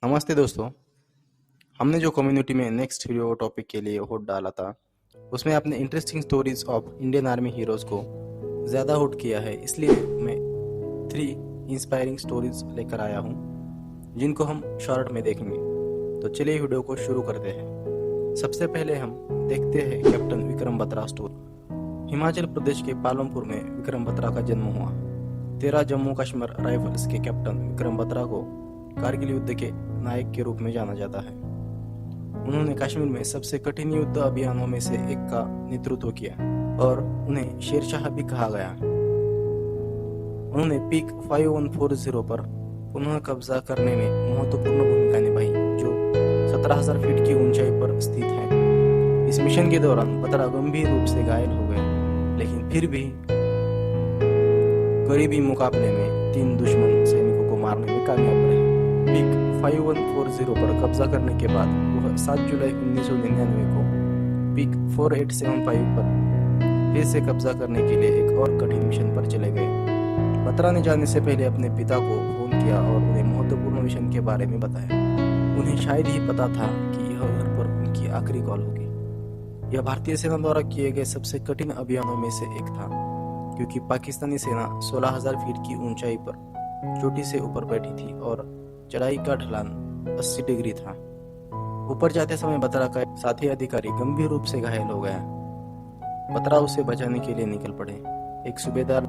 नमस्ते दोस्तों। हमने जो कम्युनिटी में नेक्स्ट हीरो टॉपिक के लिए वोट डाला था उसमें आपने interesting stories of Indian army heroes को ज़्यादा वोट किया है, इसलिए मैं 3 इंस्पायरिंग स्टोरीज लेकर आया हूँ जिनको हम शॉर्ट में देखेंगे। तो चलिए वीडियो को शुरू करते हैं। सबसे पहले हम देखते हैं कैप्टन विक्रम बत्रा स्टोरी। हिमाचल प्रदेश के पालमपुर में विक्रम बत्रा का जन्म हुआ। 13 जम्मू कश्मीर राइफल्स के कैप्टन विक्रम बत्रा को कारगिल युद्ध के नायक के रूप में जाना जाता है। उन्होंने कश्मीर में सबसे कठिन युद्ध अभियानों में से एक का नेतृत्व किया और उन्हें शेरशाह भी कहा गया। उन्होंने पीक 5140 पर पुनः कब्जा करने में महत्वपूर्ण भूमिका निभाई, जो 17,000 फीट की ऊंचाई पर स्थित है। इस मिशन के दौरान बत्रा गंभीर रूप से घायल हो गए, लेकिन फिर भी करीबी मुकाबले में 3 दुश्मन सैनिकों को मारने में कामयाब रहे। पीक 5140 पर कब्जा करने के बाद वह 7 जुलाई 1999 को पीक 4875 पर फिर से कब्जा करने के लिए एक और कठिन मिशन पर चले गए। बत्रा ने जाने से पहले अपने पिता को फोन किया और उन्हें महत्वपूर्ण मिशन के बारे में बताया। उन्हें शायद ही पता था कि यह घर पर उनकी आखिरी कॉल होगी। यह भारतीय सेना द्वारा किए गए सबसे कठिन अभियानों में से एक था, क्योंकि पाकिस्तानी सेना 16,000 फीट की ऊंचाई पर चोटी से ऊपर बैठी थी और चढ़ाई का ढलान 80 डिग्री था। ऊपर जाते समय बत्रा का साथी अधिकारी गंभीर रूप से घायल हो गया। बत्रा उसे बचाने के लिए निकल पड़े। एक सूबेदार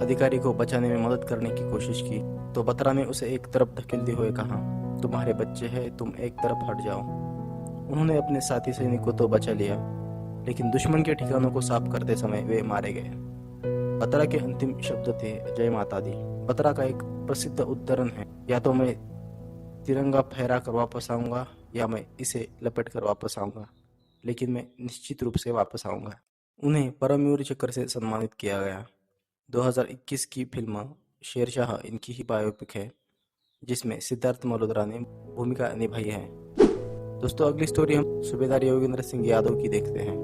अधिकारी को बचाने में मदद करने की कोशिश की तो बत्रा ने उसे एक तरफ धकेलते हुए कहा, तुम्हारे बच्चे हैं, तुम एक तरफ हट जाओ। उन्होंने अपने साथी सैनिक को तो बचा लिया, लेकिन दुश्मन के ठिकानों को साफ करते समय वे मारे गए। बत्रा के अंतिम शब्द थे, जय माता दी। बत्रा का एक प्रसिद्ध उद्धरण है, या तो मैं तिरंगा फहरा कर वापस आऊंगा या मैं इसे लपेट कर वापस आऊंगा, लेकिन मैं निश्चित रूप से वापस आऊंगा। उन्हें परमवीर चक्र से सम्मानित किया गया। 2021 की फिल्म शेरशाह इनकी ही बायोपिक है, जिसमें सिद्धार्थ मल्होत्रा ने भूमिका निभाई है। दोस्तों, अगली स्टोरी हम सूबेदार योगेंद्र सिंह यादव की देखते हैं।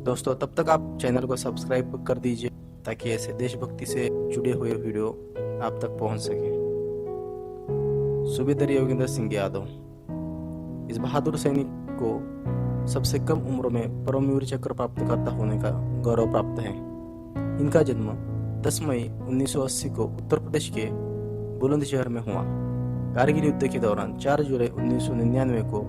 दोस्तों, तब तक आप चैनल को सब्सक्राइब कर दीजिए ताकि ऐसे देशभक्ति से जुड़े हुए वीडियो आप तक पहुंच सके। सूबेदार योगेंद्र सिंह यादव इस बहादुर सैनिक को सबसे कम उम्र में परमवीर चक्र प्राप्त करता होने का गौरव प्राप्त है। इनका जन्म 10 मई 1980 को उत्तर प्रदेश के बुलंदशहर में हुआ। कारगिल युद्ध के दौरान 4 जुलाई 1999 को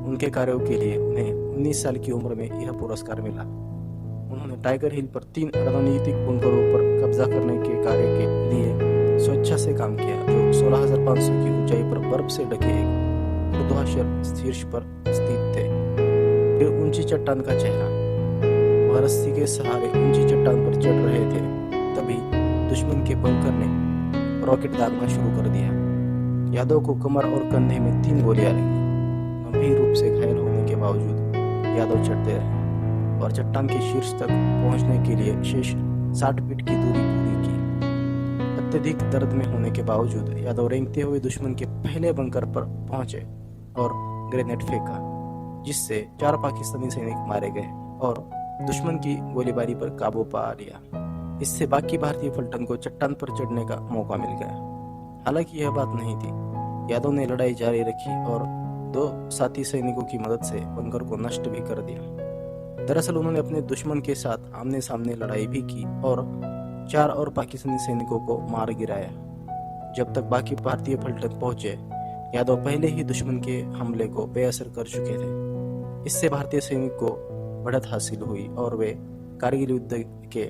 उनके कार्यों के लिए उन्हें 19 साल की उम्र में यह पुरस्कार मिला। उन्होंने टाइगर हिल पर 3 रणनीतिक बुंकरों पर कब्जा करने के कार्य के लिए स्वेच्छा से काम किया, जो 16,500 की ऊंचाई पर बर्फ से ढके एक ऊर्ध्वाधर शीर्ष पर स्थित थे। फिर ऊंची चट्टान का चेहरा। वह रस्सी के सहारे ऊंची चट्टान पर चढ़ रहे थे, तभी दुश्मन के बंकर ने रॉकेट दागना शुरू कर दिया। यादव को कमर और कंधे में 3 गोलियां लगी। गंभीर रूप से घायल होने के बावजूद यादव चढ़ते रहे और चट्टान के शीर्ष तक पहुंचने के लिए शेष 60 फीट की दूरी पूरी की। अत्यधिक दर्द में होने के बावजूद यादव रेंगते हुए दुश्मन के पहले बंकर पर पहुंचे और ग्रेनेड फेंका, जिससे 4 पाकिस्तानी सैनिक मारे गए और दुश्मन की गोलीबारी पर काबू पा लिया। इससे बाकी भारतीय पलटन को चट्टान पर चढ़ने का मौका मिल गया। हालांकि यह बात नहीं थी। यादव ने लड़ाई जारी रखी और 2 साथी सैनिकों की मदद से बंकर को नष्ट भी कर दिया। दरअसल उन्होंने अपने दुश्मन के साथ आमने सामने लड़ाई भी की और 4 और पाकिस्तानी सैनिकों को मार गिराया। जब तक बाकी भारतीय पलटन पहुंचे, यादव पहले ही दुश्मन के हमले को बेअसर कर चुके थे। इससे भारतीय सैनिक को बढ़त हासिल हुई और वे कारगिल युद्ध के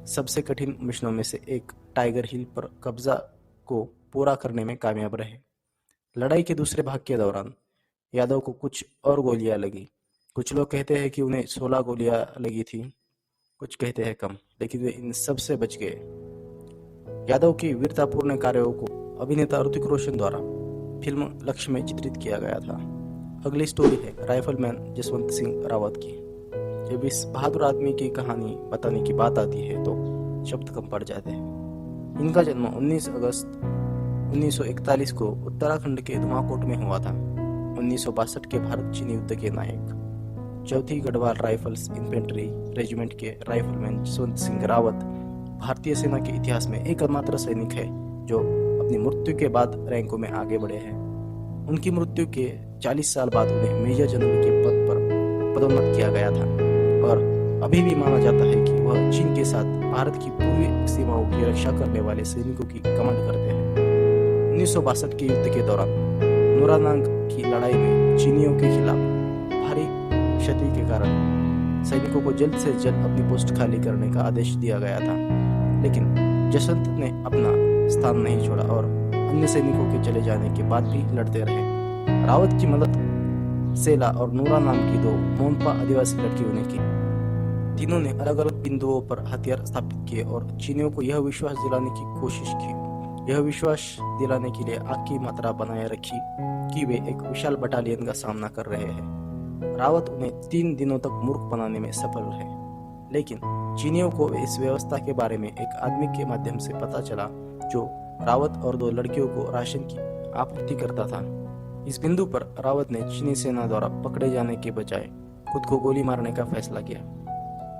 सबसे कठिन मिशनों में से एक टाइगर हिल पर कब्जा को पूरा करने में कामयाब रहे। लड़ाई के दूसरे भाग के दौरान यादव को कुछ और गोलियां लगी। कुछ लोग कहते हैं कि उन्हें 16 गोलियां लगी थी, कुछ कहते हैं कम, लेकिन वे इन सब से बच गए। यादव की वीरतापूर्ण कार्यों को अभिनेता ऋतिक रोशन द्वारा फिल्म लक्ष्य में चित्रित किया गया था। अगली स्टोरी है राइफलमैन जसवंत सिंह रावत की। जब इस बहादुर आदमी की कहानी बताने की बात आती है तो शब्द कम पड़ जाते हैं। इनका जन्म 19 अगस्त 1941 को उत्तराखंड के धुमाकोट में हुआ था। 1962 के भारत चीन युद्ध के नायक 4th Garhwal rifles infantry regiment के राइफलमैन जसवंत सिंह रावत भारतीय सेना के इतिहास में एकमात्र सैनिक है जो अपनी मृत्यु के बाद रैंकों में आगे बढ़े हैं। उनकी मृत्यु के 40 साल बाद उन्हें मेजर जनरल के पद पर पदोन्नत किया गया था और अभी भी माना जाता है कि वह चीन के साथ भारत की पूर्वी सीमाओं की रक्षा करने वाले सैनिकों की कमांड करते हैं। 1962 के युद्ध के दौरान नूरानांग की लड़ाई में चीनियों के खिलाफ भारी क्षति के कारण सैनिकों को जल्द से जल्द अपनी पोस्ट खाली करने का आदेश दिया गया था, लेकिन जसवंत ने अपना स्थान नहीं छोड़ा और अन्य सैनिकों के चले जाने के बाद भी लड़ते रहे। रावत की मदद सेला और नूरा नाम की दो मोनपा आदिवासी लड़कियों ने की। तीनों ने अलग अलग बिंदुओं पर हथियार स्थापित किए और चीनियों को यह विश्वास दिलाने की कोशिश की। यह विश्वास दिलाने के लिए आग की मात्रा बनाए रखी कि वे एक विशाल बटालियन का सामना कर रहे हैं। रावत उन्हें 3 दिनों तक मूर्ख बनाने में सफल रहे, लेकिन चीनियों को इस व्यवस्था के बारे में एक आदमी के माध्यम से पता चला जो रावत और 2 लड़कियों को राशन की आपूर्ति करता था। इस बिंदु पर रावत ने चीनी सेना द्वारा पकड़े जाने के बजाय खुद को गोली मारने का फैसला किया।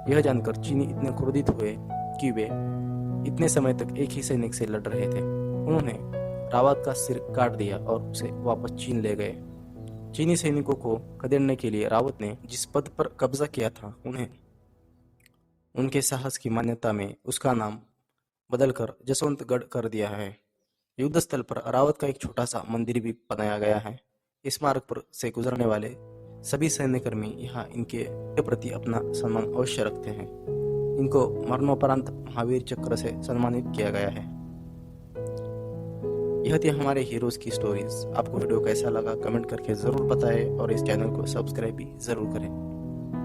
यह जानकर चीनी इतने क्रोधित हुए कि वे इतने समय तक एक ही सैनिक से लड़ रहे थे। उन्होंने रावत का सिर काट दिया और उसे वापस चीन ले गए। चीनी सैनिकों को खदेड़ने के लिए रावत ने जिस पद पर कब्जा किया था, उन्हें उनके साहस की मान्यता में उसका नाम बदलकर जसवंतगढ़ कर दिया है। युद्ध स्थल पर रावत का एक छोटा सा मंदिर भी बनाया गया है। इस मार्ग पर से गुजरने वाले सभी सैन्यकर्मी यहाँ इनके प्रति अपना सम्मान अवश्य रखते हैं। इनको मरणोपरांत महावीर चक्र से सम्मानित किया गया है। यह थी हमारे हीरोज की स्टोरीज। आपको वीडियो कैसा लगा कमेंट करके जरूर बताएं और इस चैनल को सब्सक्राइब भी जरूर करें।